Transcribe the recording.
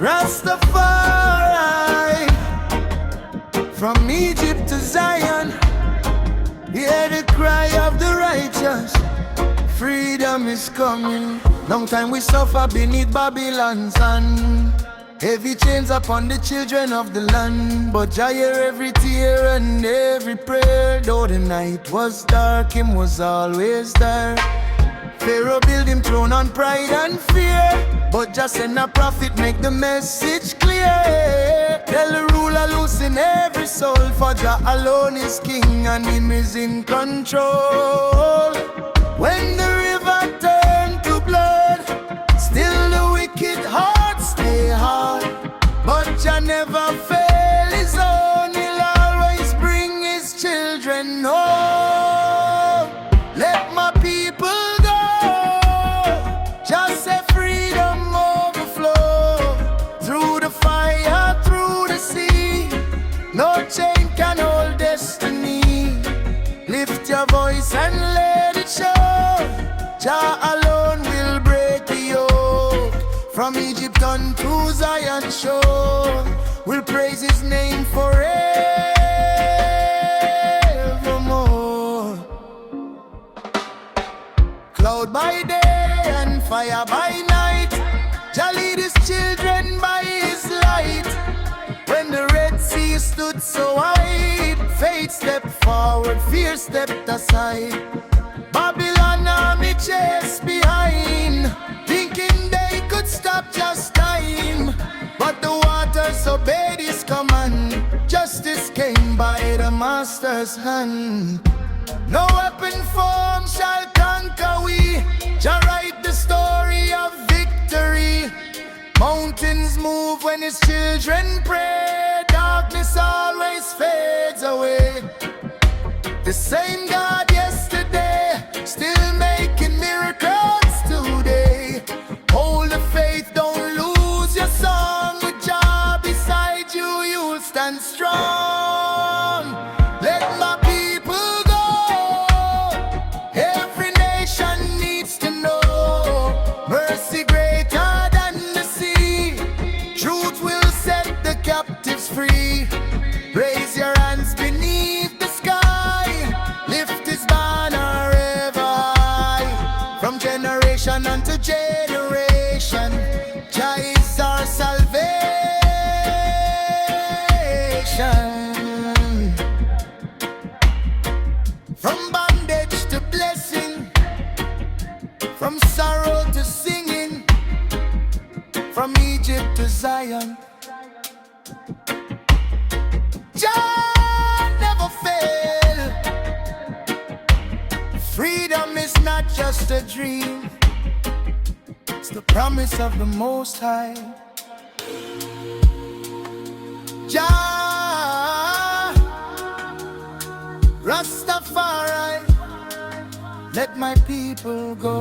Rastafari, from Egypt to Zion, hear the cry of the righteous. Freedom is coming. Long time we suffer beneath Babylon's hand. Heavy chains upon the children of the land. But Jah hear every tear and every prayer. Though the night was dark, Him was always there. Pharaoh built him throne on pride and fear, but just send a prophet, make the message clear. Tell the ruler loosen every soul, for Jah alone is king and Him is in control. When the river turned to blood, still the wicked hearts stay hard. But Jah never fail His own, He'll always bring His children home. Let my people just say freedom overflow. Through the fire, through the sea, no chain can hold destiny. Lift your voice and let it show. Jah alone will break the yoke. From Egypt unto Zion shore, we'll praise His name forevermore. Cloud by day and fire by night, Jah lead His children by His light. When the Red Sea stood so wide, faith stepped forward, fear stepped aside. Babylon army chased behind, thinking they could stop just time. But the waters obeyed His command, justice came by the Master's hand. No weapon formed shall conquer we. Jah write the story of victory. Mountains move when His children pray. Darkness always fades away. The same God yesterday, still making miracles today. Hold the faith, don't lose your song. With Jah beside you, you'll stand strong. Let my people go. Every nation needs to know mercy greater than the sea. Truth will set the captives free. Raise your hands beneath the sky. Lift His banner ever high. From generation unto generation, Jah is our salvation. From bondage to blessing, from sorrow to singing, from Egypt to Zion, Jah never fail. Freedom is not just a dream, it's the promise of the Most High. Jah, Rastafari, let my people go.